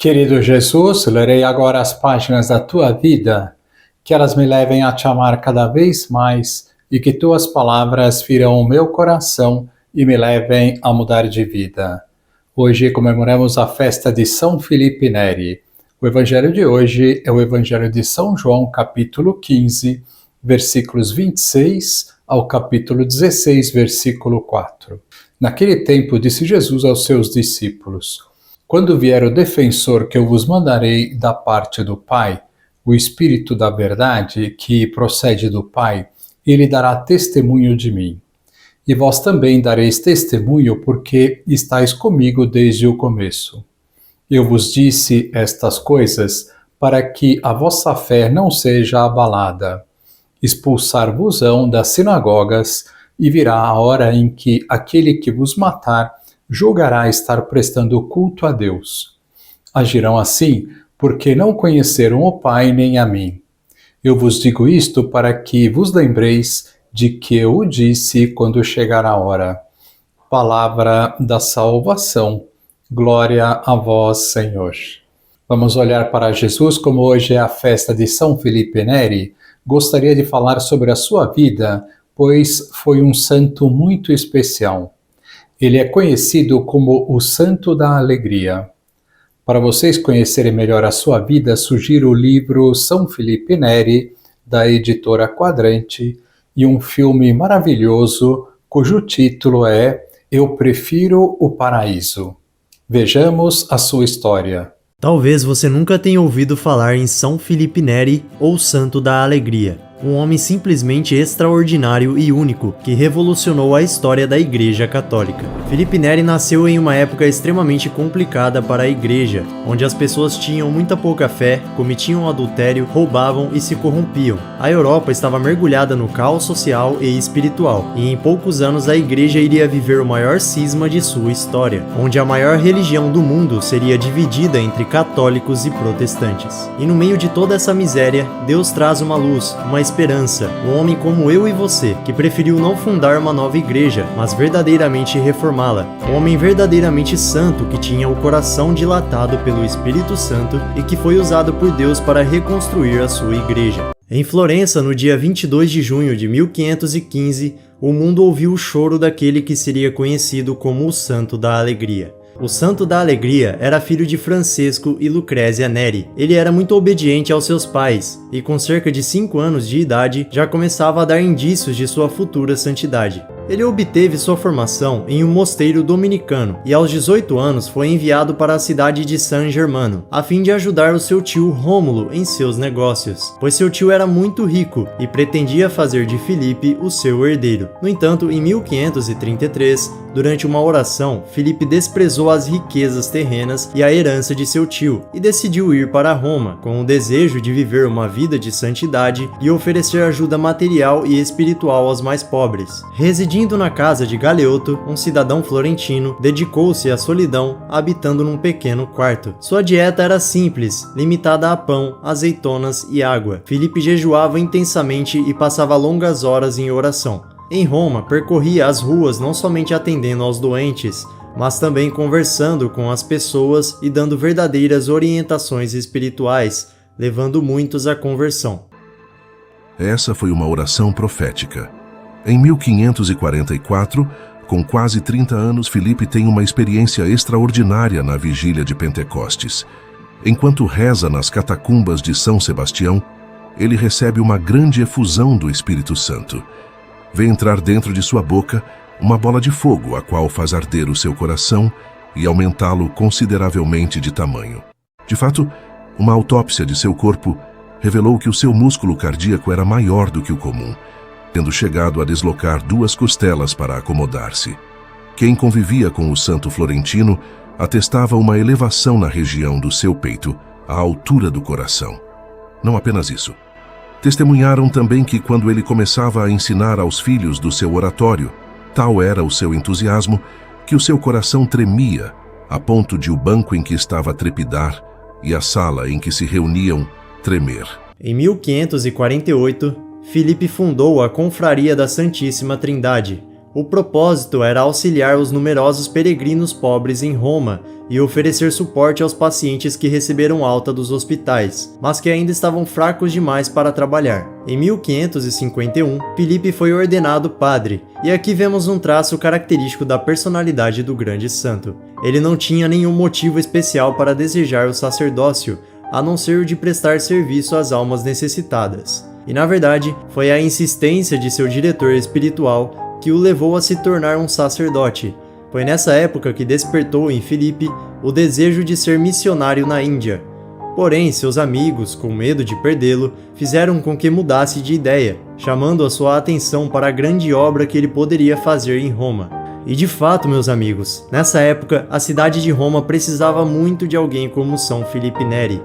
Querido Jesus, lerei agora as páginas da tua vida, que elas me levem a te amar cada vez mais e que tuas palavras firam o meu coração e me levem a mudar de vida. Hoje comemoramos a festa de São Felipe Neri. O evangelho de hoje é o evangelho de São João, capítulo 15, versículos 26 ao capítulo 16, versículo 4. Naquele tempo disse Jesus aos seus discípulos: Quando vier o defensor que eu vos mandarei da parte do Pai, o Espírito da verdade, que procede do Pai, ele dará testemunho de mim. E vós também dareis testemunho, porque estáis comigo desde o começo. Eu vos disse estas coisas para que a vossa fé não seja abalada. Expulsar-vos-ão das sinagogas, e virá a hora em que aquele que vos matar julgará estar prestando culto a Deus. Agirão assim, porque não conheceram o Pai nem a mim. Eu vos digo isto para que vos lembreis de que eu o disse quando chegar a hora. Palavra da salvação. Glória a vós, Senhor. Vamos olhar para Jesus, como hoje é a festa de São Felipe Neri. Gostaria de falar sobre a sua vida, pois foi um santo muito especial. Ele é conhecido como o Santo da Alegria. Para vocês conhecerem melhor a sua vida, sugiro o livro São Felipe Neri, da editora Quadrante, e um filme maravilhoso, cujo título é Eu Prefiro o Paraíso. Vejamos a sua história. Talvez você nunca tenha ouvido falar em São Felipe Neri ou Santo da Alegria, um homem simplesmente extraordinário e único que revolucionou a história da Igreja Católica. Felipe Neri nasceu em uma época extremamente complicada para a Igreja, onde as pessoas tinham muita pouca fé, cometiam adultério, roubavam e se corrompiam. A Europa estava mergulhada no caos social e espiritual, e em poucos anos a Igreja iria viver o maior cisma de sua história, onde a maior religião do mundo seria dividida entre católicos e protestantes. E no meio de toda essa miséria, Deus traz uma luz, uma esperança, um homem como eu e você, que preferiu não fundar uma nova igreja, mas verdadeiramente reformá-la. Um homem verdadeiramente santo que tinha o coração dilatado pelo Espírito Santo e que foi usado por Deus para reconstruir a sua igreja. Em Florença, no dia 22 de junho de 1515, o mundo ouviu o choro daquele que seria conhecido como o Santo da Alegria. O Santo da Alegria era filho de Francesco e Lucrezia Neri. Ele era muito obediente aos seus pais e, com cerca de 5 anos de idade, já começava a dar indícios de sua futura santidade. Ele obteve sua formação em um mosteiro dominicano e aos 18 anos foi enviado para a cidade de San Germano, a fim de ajudar o seu tio Rômulo em seus negócios, pois seu tio era muito rico e pretendia fazer de Felipe o seu herdeiro. No entanto, em 1533, durante uma oração, Felipe desprezou as riquezas terrenas e a herança de seu tio e decidiu ir para Roma, com o desejo de viver uma vida de santidade e oferecer ajuda material e espiritual aos mais pobres. Residindo na casa de Galeotto, um cidadão florentino, dedicou-se à solidão, habitando num pequeno quarto. Sua dieta era simples, limitada a pão, azeitonas e água. Felipe jejuava intensamente e passava longas horas em oração. Em Roma, percorria as ruas não somente atendendo aos doentes, mas também conversando com as pessoas e dando verdadeiras orientações espirituais, levando muitos à conversão. Essa foi uma oração profética. Em 1544, com quase 30 anos, Felipe tem uma experiência extraordinária na vigília de Pentecostes. Enquanto reza nas catacumbas de São Sebastião, ele recebe uma grande efusão do Espírito Santo. Vê entrar dentro de sua boca uma bola de fogo, a qual faz arder o seu coração e aumentá-lo consideravelmente de tamanho. De fato, uma autópsia de seu corpo revelou que o seu músculo cardíaco era maior do que o comum, tendo chegado a deslocar 2 costelas para acomodar-se. Quem convivia com o santo florentino atestava uma elevação na região do seu peito, à altura do coração. Não apenas isso. Testemunharam também que quando ele começava a ensinar aos filhos do seu oratório, tal era o seu entusiasmo que o seu coração tremia, a ponto de o banco em que estava trepidar e a sala em que se reuniam tremer. Em 1548, Felipe fundou a Confraria da Santíssima Trindade, O propósito era auxiliar os numerosos peregrinos pobres em Roma e oferecer suporte aos pacientes que receberam alta dos hospitais, mas que ainda estavam fracos demais para trabalhar. Em 1551, Filipe foi ordenado padre, e aqui vemos um traço característico da personalidade do grande santo. Ele não tinha nenhum motivo especial para desejar o sacerdócio, a não ser o de prestar serviço às almas necessitadas. E na verdade, foi a insistência de seu diretor espiritual que o levou a se tornar um sacerdote. Foi nessa época que despertou em Filipe o desejo de ser missionário na Índia. Porém, seus amigos, com medo de perdê-lo, fizeram com que mudasse de ideia, chamando a sua atenção para a grande obra que ele poderia fazer em Roma. E de fato, meus amigos, nessa época, a cidade de Roma precisava muito de alguém como São Filipe Neri,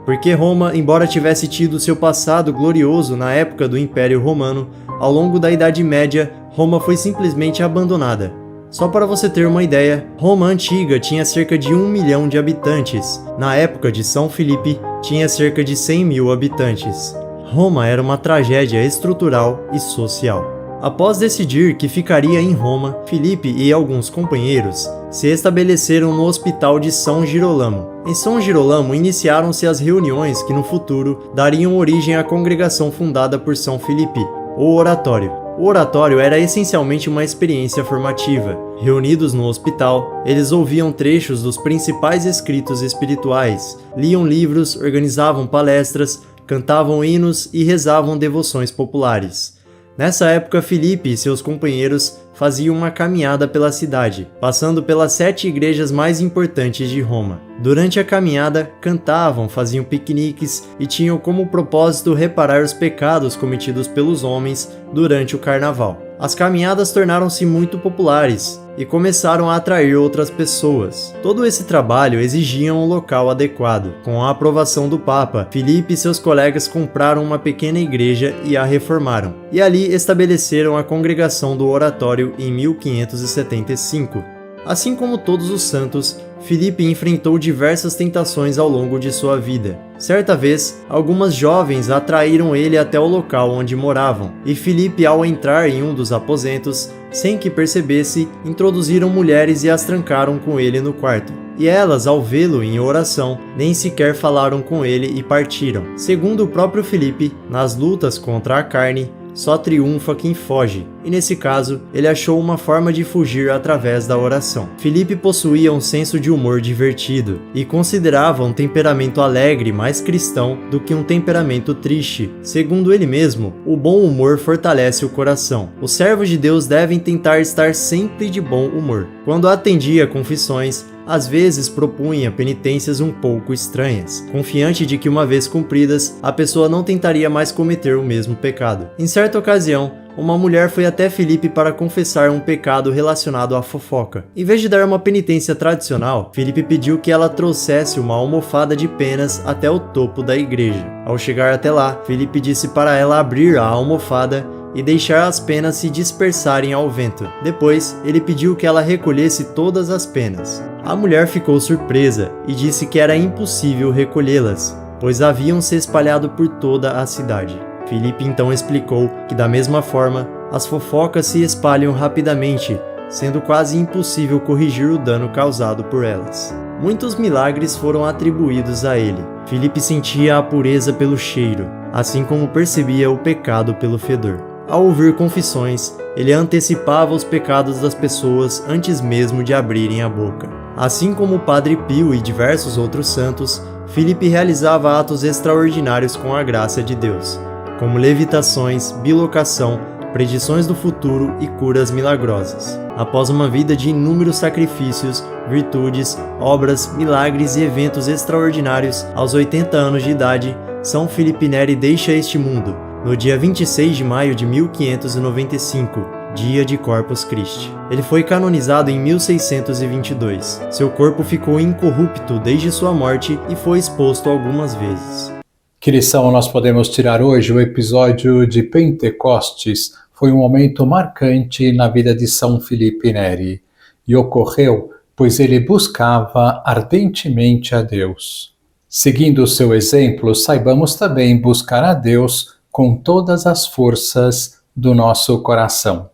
porque Roma, embora tivesse tido seu passado glorioso na época do Império Romano, ao longo da Idade Média, Roma foi simplesmente abandonada. Só para você ter uma ideia, Roma antiga tinha cerca de 1 milhão de habitantes. Na época de São Filipe, tinha cerca de 100 mil habitantes. Roma era uma tragédia estrutural e social. Após decidir que ficaria em Roma, Filipe e alguns companheiros se estabeleceram no Hospital de São Girolamo. Em São Girolamo iniciaram-se as reuniões que no futuro dariam origem à congregação fundada por São Filipe, o Oratório. O oratório era essencialmente uma experiência formativa. Reunidos no hospital, eles ouviam trechos dos principais escritos espirituais, liam livros, organizavam palestras, cantavam hinos e rezavam devoções populares. Nessa época, Filipe e seus companheiros faziam uma caminhada pela cidade, passando pelas 7 igrejas mais importantes de Roma. Durante a caminhada, cantavam, faziam piqueniques e tinham como propósito reparar os pecados cometidos pelos homens durante o carnaval. As caminhadas tornaram-se muito populares e começaram a atrair outras pessoas. Todo esse trabalho exigia um local adequado. Com a aprovação do Papa, Filipe e seus colegas compraram uma pequena igreja e a reformaram. E ali estabeleceram a congregação do Oratório em 1575. Assim como todos os santos, Filipe enfrentou diversas tentações ao longo de sua vida. Certa vez, algumas jovens atraíram ele até o local onde moravam, e Filipe, ao entrar em um dos aposentos, sem que percebesse, introduziram mulheres e as trancaram com ele no quarto. E elas, ao vê-lo em oração, nem sequer falaram com ele e partiram. Segundo o próprio Filipe, nas lutas contra a carne, só triunfa quem foge, e nesse caso, ele achou uma forma de fugir através da oração. Filipe possuía um senso de humor divertido, e considerava um temperamento alegre mais cristão do que um temperamento triste. Segundo ele mesmo, o bom humor fortalece o coração. Os servos de Deus devem tentar estar sempre de bom humor. Quando atendia confissões, às vezes propunha penitências um pouco estranhas, confiante de que uma vez cumpridas, a pessoa não tentaria mais cometer o mesmo pecado. Em certa ocasião, uma mulher foi até Filipe para confessar um pecado relacionado à fofoca. Em vez de dar uma penitência tradicional, Filipe pediu que ela trouxesse uma almofada de penas até o topo da igreja. Ao chegar até lá, Filipe disse para ela abrir a almofada e deixar as penas se dispersarem ao vento. Depois, ele pediu que ela recolhesse todas as penas. A mulher ficou surpresa e disse que era impossível recolhê-las, pois haviam se espalhado por toda a cidade. Filipe então explicou que, da mesma forma, as fofocas se espalham rapidamente, sendo quase impossível corrigir o dano causado por elas. Muitos milagres foram atribuídos a ele. Filipe sentia a pureza pelo cheiro, assim como percebia o pecado pelo fedor. Ao ouvir confissões, ele antecipava os pecados das pessoas antes mesmo de abrirem a boca. Assim como o Padre Pio e diversos outros santos, Filipe realizava atos extraordinários com a graça de Deus, como levitações, bilocação, predições do futuro e curas milagrosas. Após uma vida de inúmeros sacrifícios, virtudes, obras, milagres e eventos extraordinários, aos 80 anos de idade, São Filipe Neri deixa este mundo, no dia 26 de maio de 1595, dia de Corpus Christi. Ele foi canonizado em 1622. Seu corpo ficou incorrupto desde sua morte e foi exposto algumas vezes. Que lição nós podemos tirar hoje? O episódio de Pentecostes foi um momento marcante na vida de São Filipe Neri, e ocorreu pois ele buscava ardentemente a Deus. Seguindo o seu exemplo, saibamos também buscar a Deus com todas as forças do nosso coração.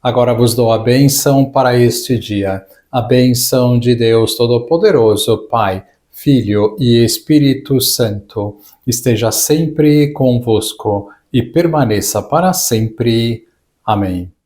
Agora vos dou a bênção para este dia. A bênção de Deus Todo-Poderoso, Pai, Filho e Espírito Santo, esteja sempre convosco e permaneça para sempre. Amém.